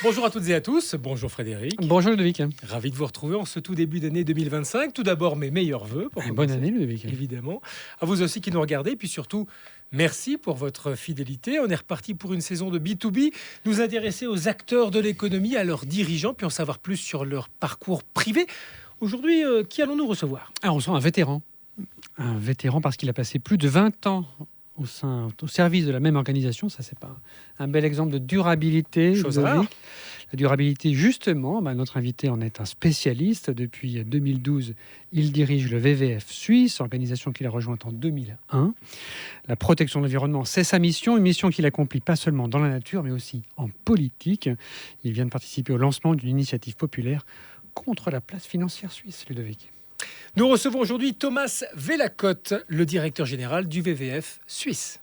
Bonjour à toutes et à tous, bonjour Frédéric. Bonjour Ludovic. Ravi de vous retrouver en ce tout début d'année 2025. Tout d'abord, mes meilleurs vœux pour Bonne commencer, année Ludovic. évidemment. À vous aussi qui nous regardez, puis surtout, merci pour votre fidélité. On est reparti pour une saison de B2B, nous intéresser aux acteurs de l'économie, à leurs dirigeants, puis en savoir plus sur leur parcours privé. Aujourd'hui, qui allons-nous recevoir ? Alors on sent un vétéran. Un vétéran parce qu'il a passé plus de 20 ans au service de la même organisation. Ça, c'est pas un bel exemple de durabilité. Chose Ludovic. rare. La durabilité, justement, notre invité en est un spécialiste. Depuis 2012, il dirige le VVF Suisse, organisation qu'il a rejointe en 2001. La protection de l'environnement, c'est sa mission, une mission qu'il accomplit pas seulement dans la nature, mais aussi en politique. Il vient de participer au lancement d'une initiative populaire contre la place financière suisse, Ludovic. Nous recevons aujourd'hui Thomas Vélacotte, le directeur général du VVF Suisse.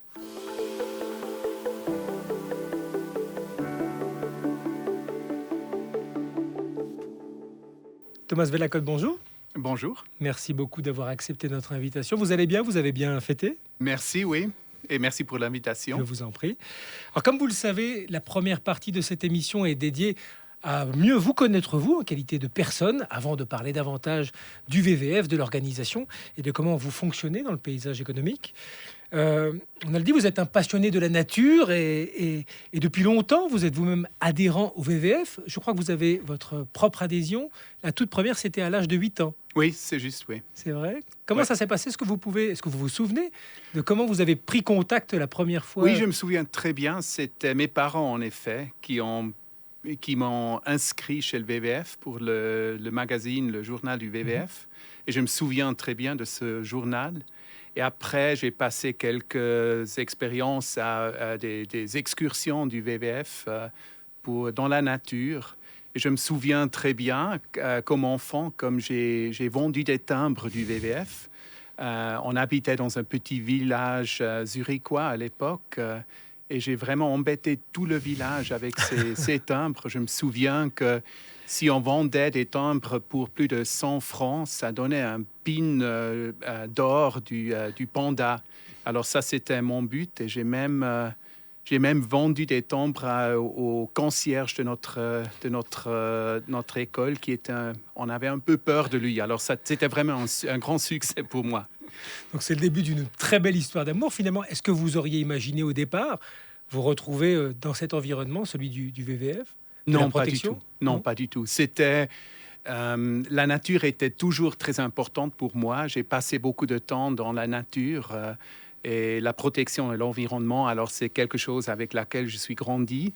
Thomas Vélacotte, bonjour. Bonjour. Merci beaucoup d'avoir accepté notre invitation. Vous allez bien ? Vous avez bien fêté ? Merci, oui. Et merci pour Je l'invitation. vous en prie. Alors, comme vous le savez, la première partie de cette émission est dédiée à mieux vous connaître, vous, en qualité de personne, avant de parler davantage du VVF, de l'organisation et de comment vous fonctionnez dans le paysage économique. On a le dit, vous êtes un passionné de la nature et depuis longtemps, vous êtes vous-même adhérent au VVF. Je crois que vous avez votre propre adhésion. La toute première, c'était à l'âge de 8 ans. Oui, c'est juste, oui. C'est vrai. Comment Ouais. ça s'est passé ? Est-ce que vous vous souvenez de comment vous avez pris contact la première fois ? Oui, je me souviens très bien. C'était mes parents, en effet, qui m'ont inscrit chez le VVF pour le magazine, le journal du VVF. Et je me souviens très bien de ce journal. Et après, j'ai passé quelques expériences à des excursions du VVF dans la nature. Et je me souviens très bien, comme enfant, comme j'ai vendu des timbres du VVF. On habitait dans un petit village zurichois à l'époque. Et j'ai vraiment embêté tout le village avec ces timbres. Je me souviens que si on vendait des timbres pour plus de 100 francs, ça donnait un pin d'or du panda. Alors ça, c'était mon but. Et j'ai même vendu des timbres au concierge de notre école, on avait un peu peur de lui. Alors ça, c'était vraiment un grand succès pour moi. Donc c'est le début d'une très belle histoire d'amour. Finalement, est-ce que vous auriez imaginé au départ vous retrouver dans cet environnement, celui du VVF ? Non, pas du tout. Non, pas du tout. C'était la nature était toujours très importante pour moi. J'ai passé beaucoup de temps dans la nature et la protection de l'environnement. Alors c'est quelque chose avec laquelle je suis grandi,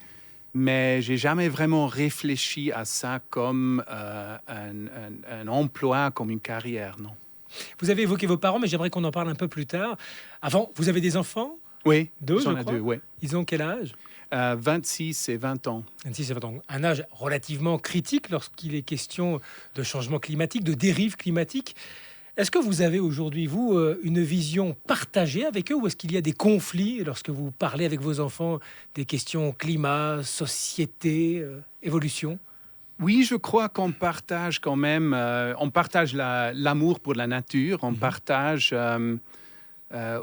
mais j'ai jamais vraiment réfléchi à ça comme un emploi, comme une carrière, non. Vous avez évoqué vos parents, mais j'aimerais qu'on en parle un peu plus tard. Avant, vous avez des enfants ? Oui, Deux, j'en je ai crois. deux, oui. Ils ont quel âge ? 26 et 20 ans. 26 et 20 ans. Un âge relativement critique lorsqu'il est question de changement climatique, de dérive climatique. Est-ce que vous avez aujourd'hui, vous, une vision partagée avec eux ou est-ce qu'il y a des conflits lorsque vous parlez avec vos enfants des questions climat, société, évolution ? Oui, je crois qu'on partage quand même, on partage l'amour pour la nature, on partage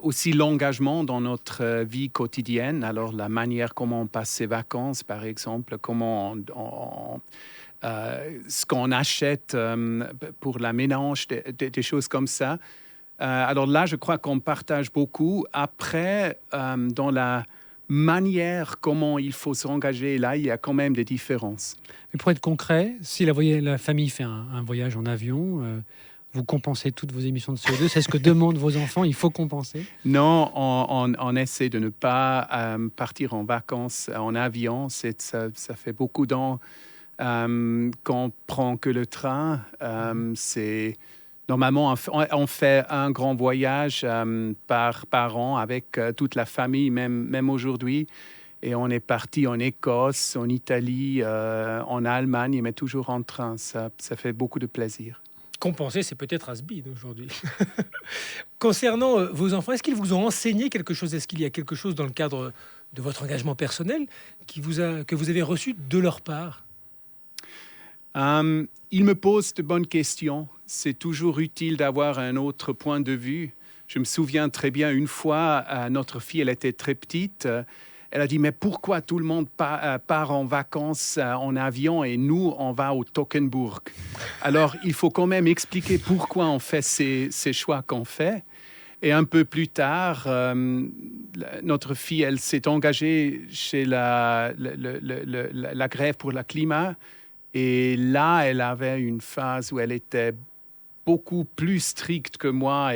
aussi l'engagement dans notre vie quotidienne. Alors la manière comment on passe ses vacances, par exemple, comment ce qu'on achète pour la ménage, des choses comme ça. Alors là, je crois qu'on partage beaucoup. Après, dans la manière comment il faut s'engager, là, il y a quand même des différences. Mais pour être concret, si la famille fait un voyage en avion, vous compensez toutes vos émissions de CO2. C'est ce que demandent vos enfants. Il faut compenser. Non, on essaie de ne pas partir en vacances en avion. Ça fait beaucoup d'ans qu'on prend que le train. Normalement, on fait un grand voyage par an avec toute la famille, même aujourd'hui. Et on est parti en Écosse, en Italie, en Allemagne, mais toujours en train. Ça fait beaucoup de plaisir. Compenser, c'est peut-être has-been aujourd'hui. Concernant vos enfants, est-ce qu'ils vous ont enseigné quelque chose ? Est-ce qu'il y a quelque chose dans le cadre de votre engagement personnel que vous avez reçu de leur part ? Ils me posent de bonnes questions. C'est toujours utile d'avoir un autre point de vue. Je me souviens très bien, une fois, notre fille, elle était très petite. Elle a dit, mais pourquoi tout le monde part en vacances en avion et nous, on va au Toggenburg? Alors, il faut quand même expliquer pourquoi on fait ces choix qu'on fait. Et un peu plus tard, notre fille, elle s'est engagée chez la grève pour le climat. Et là, elle avait une phase où elle était beaucoup plus stricte que moi.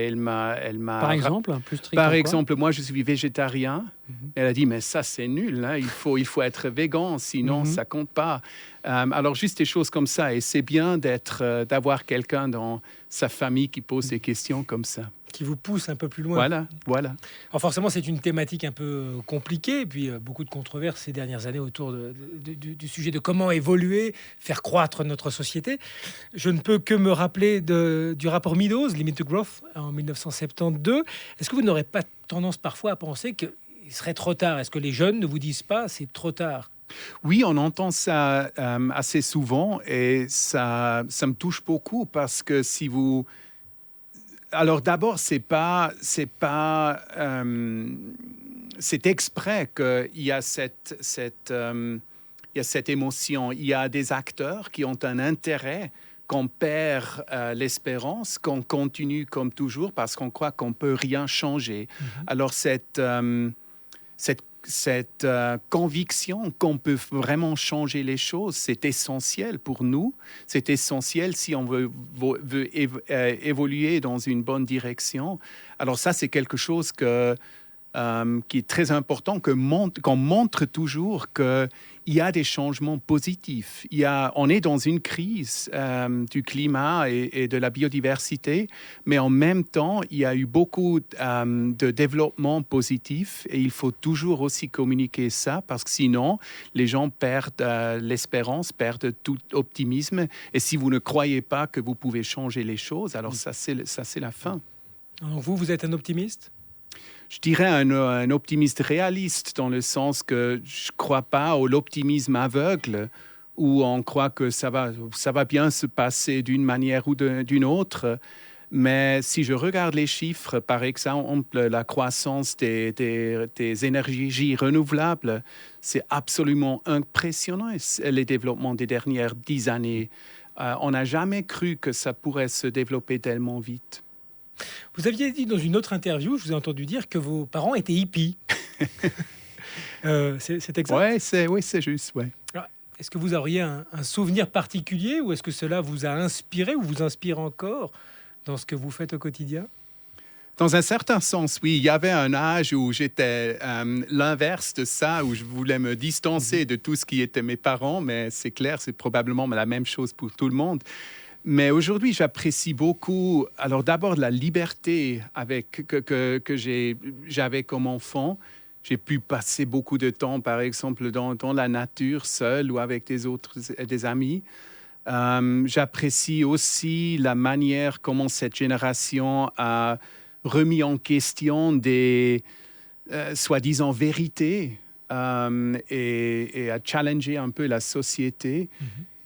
Par exemple, plus strict Par en quoi? exemple, moi, je suis végétarien. Elle a dit, mais ça, c'est nul. Hein. Il faut être végan, sinon ça compte pas. Alors, juste des choses comme ça. Et c'est bien d'avoir quelqu'un dans sa famille qui pose des questions comme ça. Qui vous pousse un peu plus loin. Voilà. Alors forcément, c'est une thématique un peu compliquée, et puis beaucoup de controverses ces dernières années autour du sujet de comment évoluer, faire croître notre société. Je ne peux que me rappeler du rapport Meadows, Limit to Growth, en 1972. Est-ce que vous n'aurez pas tendance parfois à penser qu'il serait trop tard? Est-ce que les jeunes ne vous disent pas c'est trop tard? Oui, on entend ça assez souvent et ça me touche beaucoup parce que si vous... Alors d'abord, c'est exprès qu'il y a cette émotion. Il y a des acteurs qui ont un intérêt qu'on perd l'espérance, qu'on continue comme toujours parce qu'on croit qu'on peut rien changer. Alors cette conviction qu'on peut vraiment changer les choses, c'est essentiel pour nous. C'est essentiel si on veut évoluer dans une bonne direction. Alors ça, c'est quelque chose qui est très important, qu'on montre toujours qu'il y a des changements positifs. On est dans une crise du climat et de la biodiversité, mais en même temps, il y a eu beaucoup de développement positif et il faut toujours aussi communiquer ça parce que sinon, les gens perdent l'espérance, perdent tout optimisme. Et si vous ne croyez pas que vous pouvez changer les choses, alors ça, c'est la fin. Alors vous êtes un optimiste? Je dirais un optimiste réaliste dans le sens que je ne crois pas à l'optimisme aveugle où on croit que ça va bien se passer d'une manière ou d'une autre. Mais si je regarde les chiffres, par exemple, la croissance des énergies renouvelables, c'est absolument impressionnant, les développements des dernières 10 années. On n'a jamais cru que ça pourrait se développer tellement vite. Vous aviez dit dans une autre interview, je vous ai entendu dire que vos parents étaient hippies. C'est exact? Oui, c'est juste, ouais. Est-ce que vous auriez un souvenir particulier ou est-ce que cela vous a inspiré ou vous inspire encore dans ce que vous faites au quotidien? Dans un certain sens, oui. Il y avait un âge où j'étais l'inverse de ça, où je voulais me distancer de tout ce qui était mes parents, mais c'est clair, c'est probablement la même chose pour tout le monde. Mais aujourd'hui, j'apprécie beaucoup, alors d'abord la liberté que j'avais comme enfant. J'ai pu passer beaucoup de temps, par exemple, dans la nature, seul ou avec des amis. J'apprécie aussi la manière comment cette génération a remis en question des soi-disant vérités et a challengé un peu la société.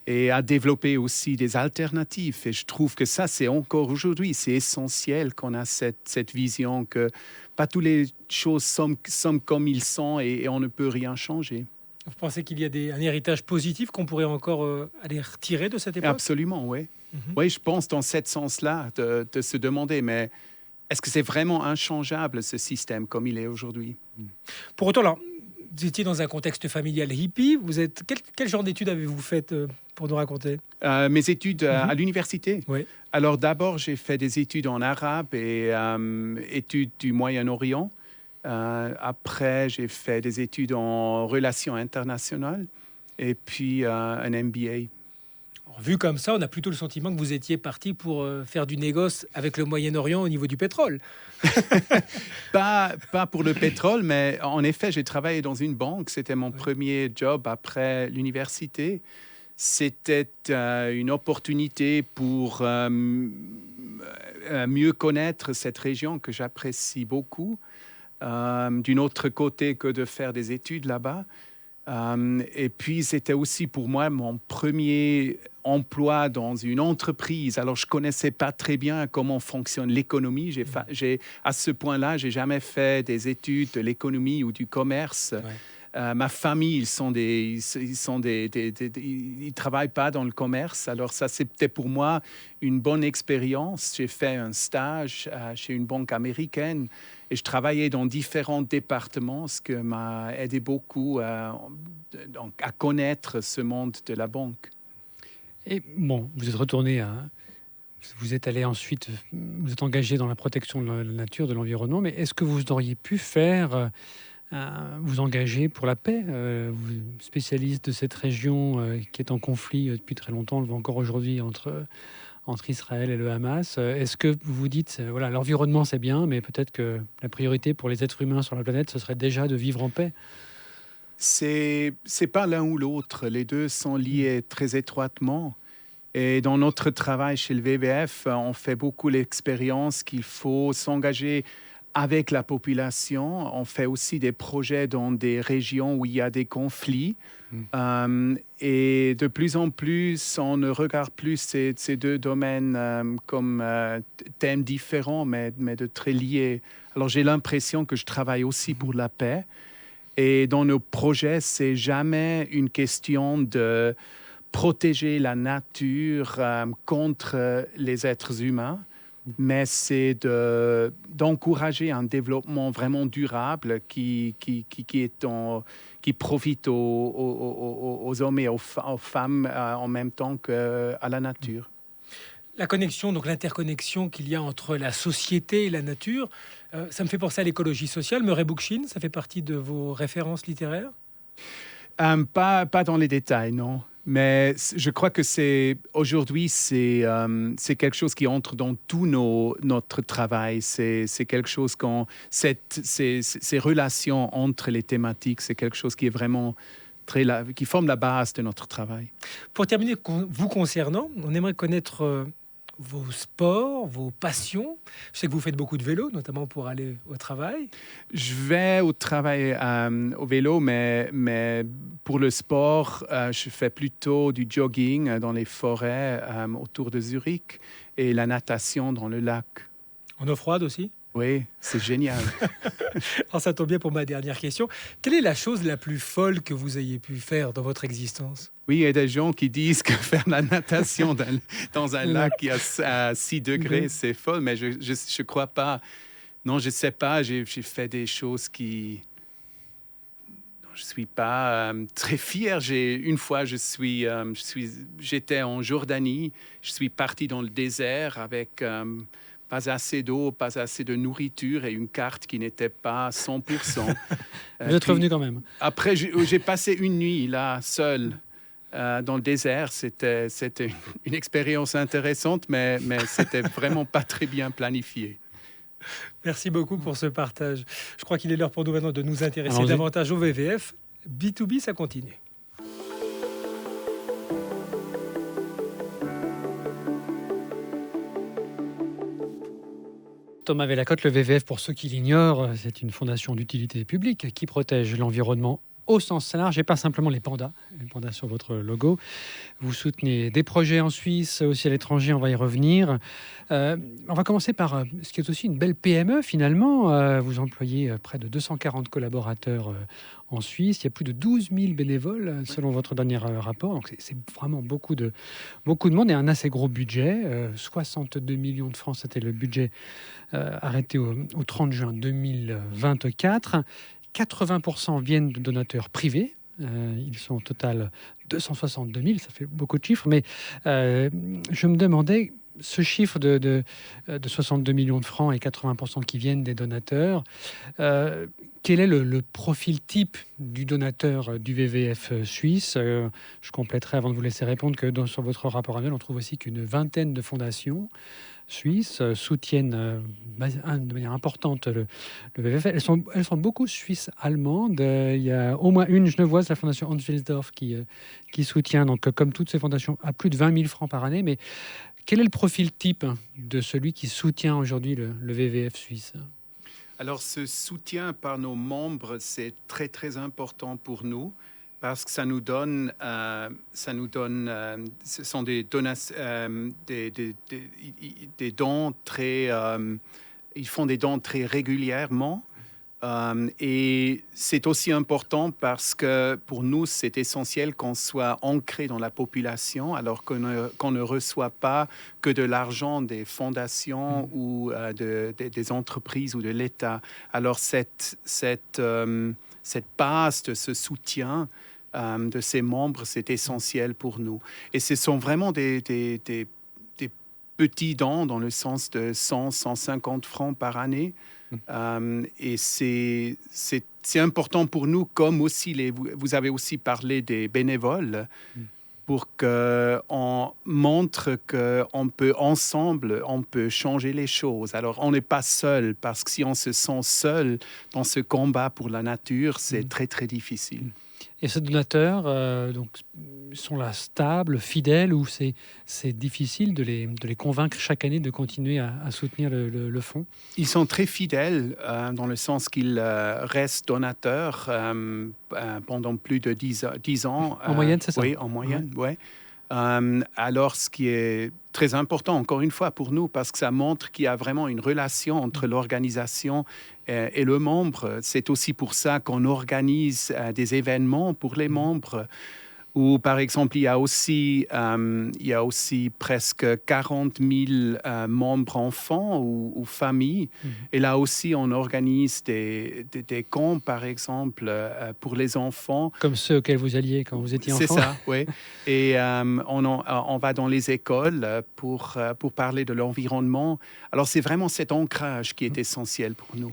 Et à développer aussi des alternatives. Et je trouve que ça, c'est encore aujourd'hui, c'est essentiel qu'on a cette vision que pas toutes les choses sont comme ils sont et on ne peut rien changer. Vous pensez qu'il y a un héritage positif qu'on pourrait encore aller retirer de cette époque? Absolument, oui. Oui, je pense dans ce sens-là de se demander, mais est-ce que c'est vraiment inchangeable ce système comme il est aujourd'hui? Pour autant, alors, vous étiez dans un contexte familial hippie. Quel genre d'études avez-vous faites pour nous raconter? Mes études à l'université. Oui. Alors d'abord, j'ai fait des études en arabe et études du Moyen-Orient. Après, j'ai fait des études en relations internationales et puis un MBA. Alors, vu comme ça, on a plutôt le sentiment que vous étiez parti pour faire du négoce avec le Moyen-Orient au niveau du pétrole. Pas pour le pétrole, mais en effet, j'ai travaillé dans une banque. C'était mon premier job après l'université. C'était une opportunité pour mieux connaître cette région que j'apprécie beaucoup, d'un autre côté que de faire des études là-bas. Et puis, c'était aussi pour moi mon premier emploi dans une entreprise. Alors, je ne connaissais pas très bien comment fonctionne l'économie. À ce point-là, je n'ai jamais fait des études de l'économie ou du commerce. Ma famille, ils travaillent pas dans le commerce. Alors ça, c'était pour moi une bonne expérience. J'ai fait un stage chez une banque américaine et je travaillais dans différents départements, ce qui m'a aidé beaucoup à connaître ce monde de la banque. Et bon, vous êtes retourné à... Vous êtes allé ensuite, vous êtes engagé dans la protection de la nature, de l'environnement, mais est-ce que vous auriez pu faire, vous engager pour la paix, vous, spécialiste de cette région qui est en conflit depuis très longtemps, on le voit encore aujourd'hui entre Israël et le Hamas. Est-ce que vous vous dites, voilà, l'environnement c'est bien, mais peut-être que la priorité pour les êtres humains sur la planète, ce serait déjà de vivre en paix? C'est pas l'un ou l'autre. Les deux sont liés très étroitement. Et dans notre travail chez le WWF, on fait beaucoup l'expérience qu'il faut s'engager avec la population. On fait aussi des projets dans des régions où il y a des conflits. Et de plus en plus, on ne regarde plus ces deux domaines comme thèmes différents, mais de très liés. Alors j'ai l'impression que je travaille aussi pour la paix. Et dans nos projets, c'est jamais une question de protéger la nature contre les êtres humains, mais c'est d'encourager un développement vraiment durable qui profite aux hommes et aux femmes en même temps qu'à la nature. La connexion, donc l'interconnexion qu'il y a entre la société et la nature, ça me fait penser à l'écologie sociale. Murray Bookchin, ça fait partie de vos références littéraires? Pas dans les détails, non. Mais je crois que aujourd'hui, c'est quelque chose qui entre dans tout notre travail. C'est quelque chose ces relations entre les thématiques, c'est quelque chose qui est vraiment qui forme la base de notre travail. Pour terminer, vous concernant, on aimerait connaître vos sports, vos passions. Je sais que vous faites beaucoup de vélo, notamment pour aller au travail. Je vais au travail au vélo, mais pour le sport, je fais plutôt du jogging dans les forêts autour de Zurich et la natation dans le lac. En eau froide aussi? Oui, c'est génial. Alors ça tombe bien pour ma dernière question. Quelle est la chose la plus folle que vous ayez pu faire dans votre existence? Oui, il y a des gens qui disent que faire la natation dans un lac qui a 6 degrés, c'est folle, mais je ne crois pas. Non, je ne sais pas. J'ai fait des choses qui... Je ne suis pas très fier. Une fois, j'étais en Jordanie. Je suis parti dans le désert avec... pas assez d'eau, pas assez de nourriture et une carte qui n'était pas 100%. Vous êtes revenu quand même. Après, j'ai passé une nuit là, seul, dans le désert. C'était une expérience intéressante, mais c'était vraiment pas très bien planifié. Merci beaucoup pour ce partage. Je crois qu'il est l'heure pour nous maintenant de nous intéresser davantage au WWF. B2B, ça continue. Thomas Vélacotte, le WWF, pour ceux qui l'ignorent, c'est une fondation d'utilité publique qui protège l'environnement au sens large et pas simplement les pandas sur votre logo. Vous soutenez des projets en Suisse, aussi à l'étranger, on va y revenir. On va commencer par ce qui est aussi une belle PME finalement. Vous employez près de 240 collaborateurs en Suisse. Il y a plus de 12 000 bénévoles selon votre dernier rapport. Donc c'est vraiment beaucoup de monde et un assez gros budget. 62 millions de francs, c'était le budget arrêté au 30 juin 2024. 80% viennent de donateurs privés. Ils sont au total 262 000, ça fait beaucoup de chiffres. Mais je me demandais, ce chiffre de 62 millions de francs et 80% qui viennent des donateurs, quel est le profil type du donateur du WWF suisse? Je compléterai avant de vous laisser répondre que sur votre rapport annuel, on trouve aussi qu'une vingtaine de fondations suisses soutiennent de manière importante le WWF. Elles sont beaucoup suisses-allemandes. Il y a au moins une genevoise, la fondation Hans Wilsdorf, qui soutient, donc, comme toutes ces fondations, à plus de 20 000 francs par année. Mais quel est le profil type de celui qui soutient aujourd'hui le WWF suisse? Alors, ce soutien par nos membres, c'est très, très important pour nous. Parce que ça nous donne, ce sont des dons très, ils font des dons très régulièrement. Et c'est aussi important parce que pour nous, c'est essentiel qu'on soit ancré dans la population, alors qu'on ne reçoit pas que de l'argent des fondations ou des entreprises ou de l'État. Alors cette base de ce soutien de ces membres, c'est essentiel pour nous. Et ce sont vraiment des petits dons dans le sens de 100, 150 francs par année. Et c'est important pour nous, comme aussi vous avez aussi parlé des bénévoles, pour qu'on montre qu'on peut ensemble, on peut changer les choses. Alors, on n'est pas seul, parce que si on se sent seul dans ce combat pour la nature, c'est très, très difficile. Et ces donateurs donc, sont là stables, fidèles, ou c'est difficile de les convaincre chaque année de continuer à soutenir le fonds? Ils sont très fidèles dans le sens qu'ils restent donateurs pendant plus de 10 ans. En moyenne, c'est ça? Oui, en moyenne, oui. Alors, ce qui est très important, encore une fois, pour nous, parce que ça montre qu'il y a vraiment une relation entre l'organisation et le membre. C'est aussi pour ça qu'on organise des événements pour les membres. Où, par exemple, il y a aussi presque 40 000 membres enfants ou familles. Et là aussi, on organise des camps, par exemple, pour les enfants. Comme ceux auxquels vous alliez quand vous étiez enfant. C'est ça, oui. Et on va dans les écoles pour parler de l'environnement. Alors, c'est vraiment cet ancrage qui est essentiel pour nous.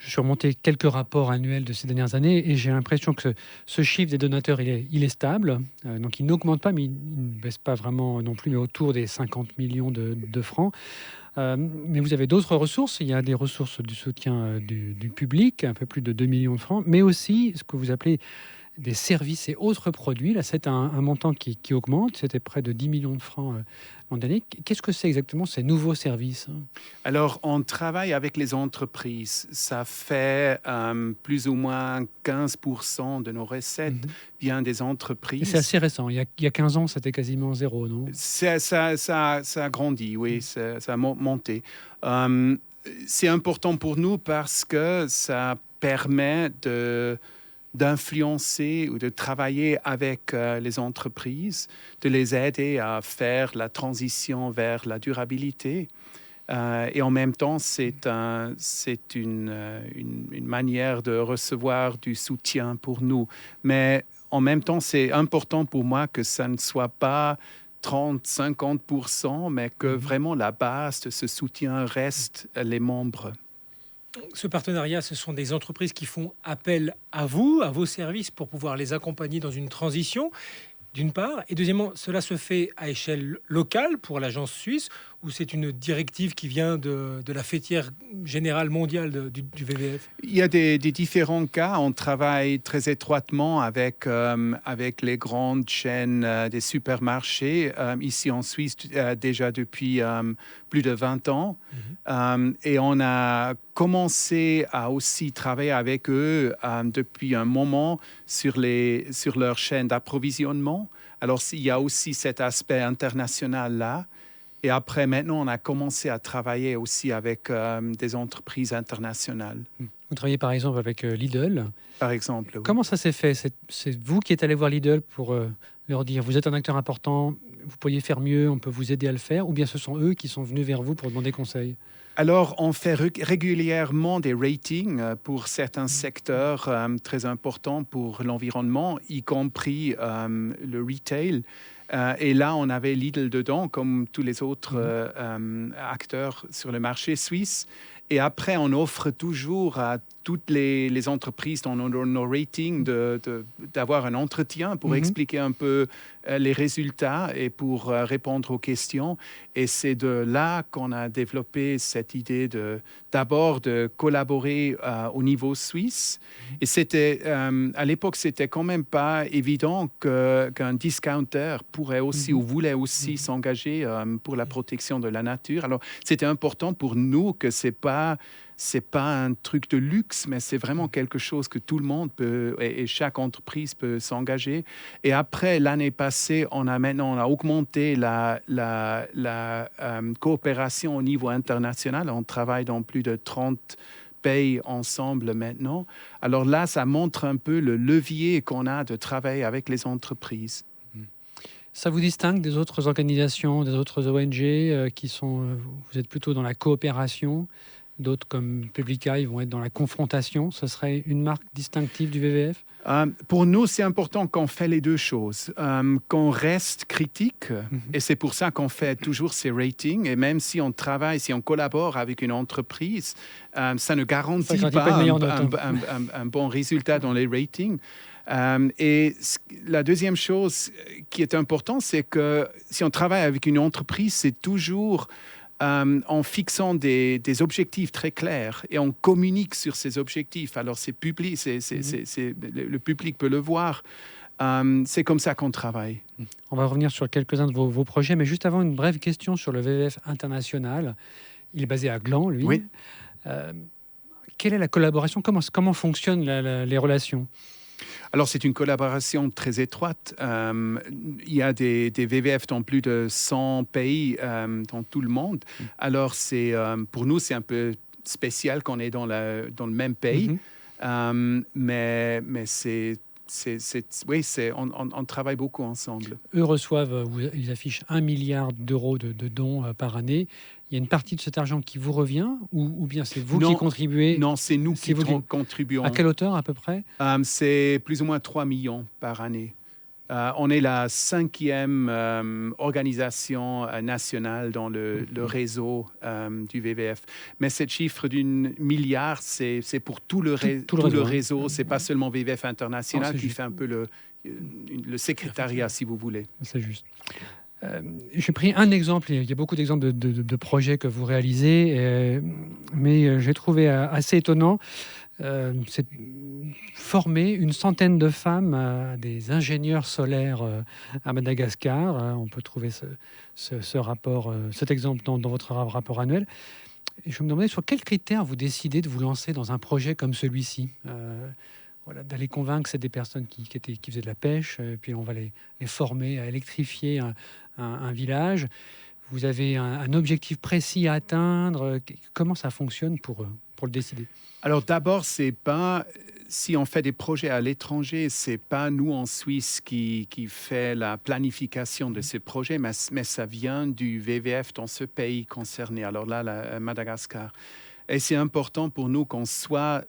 Je suis remonté quelques rapports annuels de ces dernières années et j'ai l'impression que ce chiffre des donateurs, il est stable. Donc, il n'augmente pas, mais il ne baisse pas vraiment non plus, mais autour des 50 millions de francs. Mais vous avez d'autres ressources. Il y a des ressources du soutien du public, un peu plus de 2 millions de francs, mais aussi ce que vous appelez des services et autres produits. Là, c'est un montant qui augmente. C'était près de 10 millions de francs l'an dernier. Qu'est-ce que c'est exactement ces nouveaux services? Alors, on travaille avec les entreprises. Ça fait plus ou moins 15% de nos recettes viennent des entreprises. Et c'est assez récent. Il y a 15 ans, c'était quasiment zéro, non? Ça a grandi, oui. Ça a monté. C'est important pour nous parce que ça permet d'influencer ou de travailler avec les entreprises, de les aider à faire la transition vers la durabilité. Et en même temps, c'est une manière de recevoir du soutien pour nous. Mais en même temps, c'est important pour moi que ça ne soit pas 30-50%, mais que vraiment la base de ce soutien reste les membres. Ce partenariat, ce sont des entreprises qui font appel à vous, à vos services, pour pouvoir les accompagner dans une transition, d'une part. Et deuxièmement, cela se fait à échelle locale pour l'agence suisse, ou c'est une directive qui vient de la fêtière générale mondiale du WWF? Il y a des différents cas. On travaille très étroitement avec les grandes chaînes des supermarchés ici en Suisse déjà depuis plus de 20 ans. Et on a commencé à aussi travailler avec eux depuis un moment sur leur chaîne d'approvisionnement. Alors, il y a aussi cet aspect international-là. Et après, maintenant, on a commencé à travailler aussi avec des entreprises internationales. Vous travaillez par exemple avec Lidl. Par exemple. Oui. Comment ça s'est fait? C'est vous qui êtes allé voir Lidl pour leur dire vous êtes un acteur important, vous pourriez faire mieux, on peut vous aider à le faire, ou bien ce sont eux qui sont venus vers vous pour demander conseil? Alors, on fait régulièrement des ratings pour certains secteurs très importants pour l'environnement, y compris le retail. Et là, on avait Lidl dedans, comme tous les autres acteurs sur le marché suisse. Et après, on offre toujours à toutes les entreprises dans nos ratings d'avoir un entretien pour expliquer un peu les résultats et pour répondre aux questions. Et c'est de là qu'on a développé cette idée d'abord de collaborer au niveau suisse. Et c'était, à l'époque, c'était quand même pas évident qu'un discounter pourrait aussi ou voulait aussi s'engager pour la protection de la nature. Alors, c'était important pour nous que c'est pas un truc de luxe, mais c'est vraiment quelque chose que tout le monde peut et chaque entreprise peut s'engager. Et après, l'année passée, on a augmenté la coopération au niveau international. On travaille dans plus de 30 payent ensemble maintenant. Alors là, ça montre un peu le levier qu'on a de travailler avec les entreprises. Ça vous distingue des autres organisations, des autres ONG qui sont... vous êtes plutôt dans la coopération, d'autres comme Publica, ils vont être dans la confrontation. Ce serait une marque distinctive du VVF? Pour nous, c'est important qu'on fait les deux choses, qu'on reste critique, et c'est pour ça qu'on fait toujours ces ratings. Et même si on travaille, si on collabore avec une entreprise, ça ne garantit pas un bon résultat dans les ratings. Et la deuxième chose qui est importante, c'est que si on travaille avec une entreprise, c'est toujours en fixant des objectifs très clairs et on communique sur ces objectifs. Alors, c'est public, le public peut le voir. C'est comme ça qu'on travaille. On va revenir sur quelques-uns de vos projets, mais juste avant, une brève question sur le VVF international. Il est basé à Gland, lui. Oui. Quelle est la collaboration? Comment fonctionnent les relations? Alors, c'est une collaboration très étroite. Il y a des VVF dans plus de 100 pays dans tout le monde. Alors, pour nous, c'est un peu spécial qu'on est dans le même pays. Mais on travaille beaucoup ensemble. Eux reçoivent, ils affichent 1 milliard d'euros de dons par année. Il y a une partie de cet argent qui vous revient ou bien c'est vous qui contribuez? Non, c'est nous qui contribuons. À quelle hauteur à peu près? C'est plus ou moins 3 millions par année. On est la 5e organisation nationale dans le réseau du VVF. Mais ce chiffre d'un milliard, c'est pour tout le réseau. Ce n'est pas seulement VVF International qui fait un peu le secrétariat, si vous voulez. C'est juste. J'ai pris un exemple, il y a beaucoup d'exemples de projets que vous réalisez, mais j'ai trouvé assez étonnant, c'est former une centaine de femmes, des ingénieurs solaires à Madagascar. On peut trouver ce rapport, cet exemple dans votre rapport annuel. Et je me demandais sur quels critères vous décidez de vous lancer dans un projet comme celui-ci. Voilà, d'aller convaincre que c'est des personnes qui faisaient de la pêche, et puis on va les former à électrifier un village. Vous avez un objectif précis à atteindre. Comment ça fonctionne pour le décider? Alors d'abord, c'est pas si on fait des projets à l'étranger, c'est pas nous en Suisse qui fait la planification de ces projets, mais ça vient du VVF dans ce pays concerné. Alors là, Madagascar. Et c'est important pour nous qu'on soit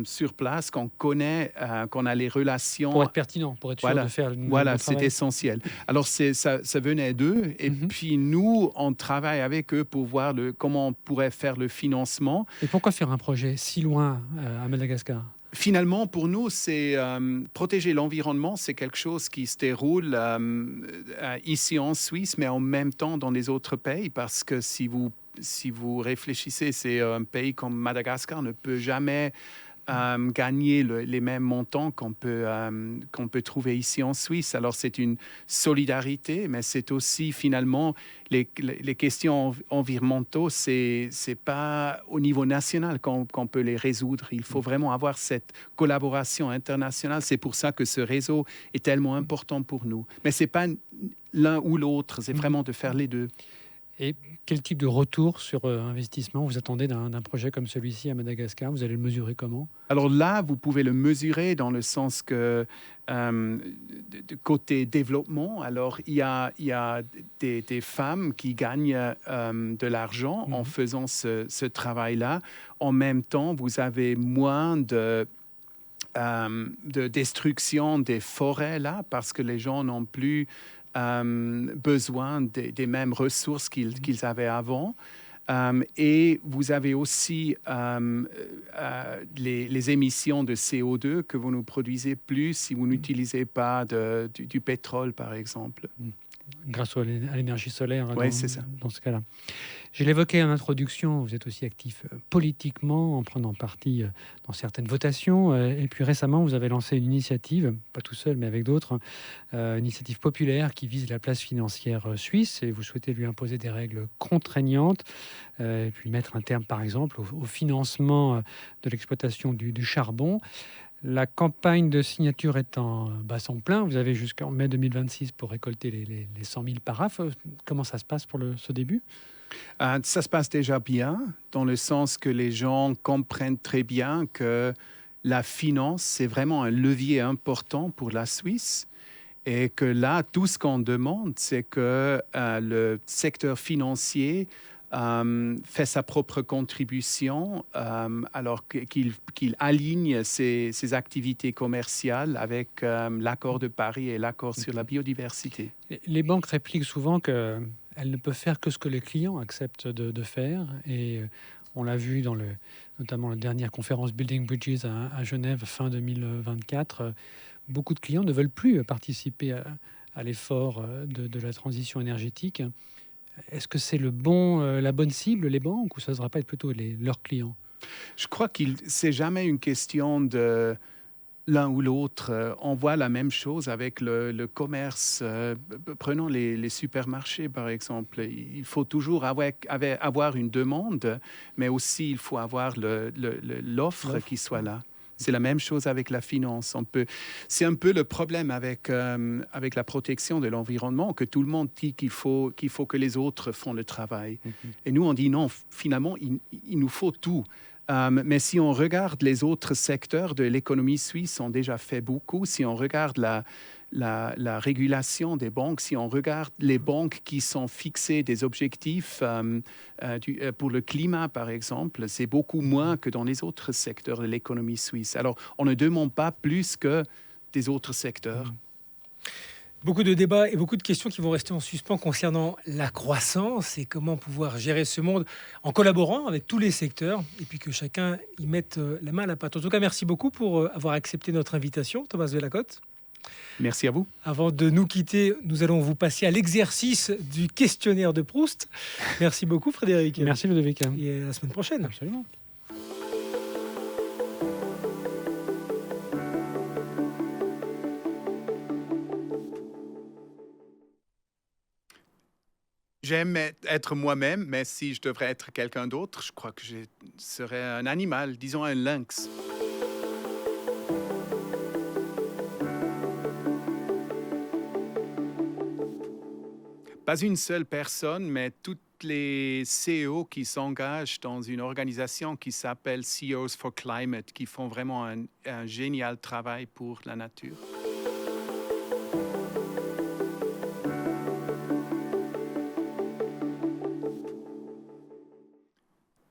sur place, qu'on connaît, qu'on a les relations. Pour être pertinent, pour être sûr de faire le travail. Voilà, c'est essentiel. Alors, ça venait d'eux. Et puis, nous, on travaille avec eux pour voir comment on pourrait faire le financement. Et pourquoi faire un projet si loin à Madagascar? Finalement, pour nous, c'est protéger l'environnement. C'est quelque chose qui se déroule ici en Suisse, mais en même temps dans les autres pays. Parce que si vous réfléchissez, c'est un pays comme Madagascar ne peut jamais gagner les mêmes montants qu'on peut trouver ici en Suisse. Alors, c'est une solidarité, mais c'est aussi finalement les questions environnementales, c'est pas au niveau national qu'on peut les résoudre. Il faut vraiment avoir cette collaboration internationale. C'est pour ça que ce réseau est tellement important pour nous. Mais c'est pas l'un ou l'autre, c'est vraiment de faire les deux. Et quel type de retour sur investissement vous attendez d'un projet comme celui-ci à Madagascar? Vous allez le mesurer comment? Alors là, vous pouvez le mesurer dans le sens que de côté développement, alors il y a des femmes qui gagnent de l'argent en faisant ce travail-là. En même temps, vous avez moins de destruction des forêts là parce que les gens n'ont plus besoin des mêmes ressources qu'ils avaient avant. Et vous avez aussi les émissions de CO2 que vous ne produisez plus si vous n'utilisez pas du pétrole, par exemple. Grâce à l'énergie solaire, oui, c'est ça. Dans ce cas-là. Je l'évoquais en introduction, vous êtes aussi actif politiquement en prenant parti dans certaines votations. Et puis récemment, vous avez lancé une initiative, pas tout seul, mais avec d'autres, une initiative populaire qui vise la place financière suisse. Et vous souhaitez lui imposer des règles contraignantes, et puis mettre un terme, par exemple, au financement de l'exploitation du charbon. La campagne de signature est en son plein. Vous avez jusqu'en mai 2026 pour récolter les 100 000 paraphes. Comment ça se passe pour ce début? Ça se passe déjà bien, dans le sens que les gens comprennent très bien que la finance, c'est vraiment un levier important pour la Suisse. Et que là, tout ce qu'on demande, c'est que le secteur financier fait sa propre contribution, alors qu'il aligne ses activités commerciales avec l'accord de Paris et l'accord sur la biodiversité. Les banques répliquent souvent qu'elles ne peuvent faire que ce que les clients acceptent de faire. Et on l'a vu notamment la dernière conférence Building Bridges à Genève fin 2024. Beaucoup de clients ne veulent plus participer à l'effort de la transition énergétique. Est-ce que c'est la bonne cible, les banques, ou ça ne devrait pas être plutôt leurs clients? Je crois que c'est jamais une question de l'un ou l'autre. On voit la même chose avec le commerce. Prenons les supermarchés, par exemple. Il faut toujours avoir une demande, mais aussi il faut avoir l'offre qui soit là. C'est la même chose avec la finance. C'est un peu le problème avec la protection de l'environnement, que tout le monde dit qu'il faut que les autres font le travail. Et nous, on dit non, finalement, il nous faut tout. Mais si on regarde les autres secteurs de l'économie suisse, ont déjà fait beaucoup. Si on regarde la régulation des banques, si on regarde les banques qui sont fixées des objectifs pour le climat, par exemple, c'est beaucoup moins que dans les autres secteurs de l'économie suisse. Alors, on ne demande pas plus que des autres secteurs. Beaucoup de débats et beaucoup de questions qui vont rester en suspens concernant la croissance et comment pouvoir gérer ce monde en collaborant avec tous les secteurs et puis que chacun y mette la main à la pâte. En tout cas, merci beaucoup pour avoir accepté notre invitation, Thomas Velacote. Merci à vous. Avant de nous quitter, nous allons vous passer à l'exercice du questionnaire de Proust. Merci beaucoup, Frédéric. Merci, Ludovic. Et à la semaine prochaine. Absolument. J'aime être moi-même, mais si je devrais être quelqu'un d'autre, je crois que je serais un animal, disons un lynx. Pas une seule personne, mais toutes les CEO qui s'engagent dans une organisation qui s'appelle CEOs for Climate, qui font vraiment un génial travail pour la nature.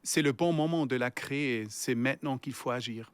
C'est le bon moment de la créer, c'est maintenant qu'il faut agir.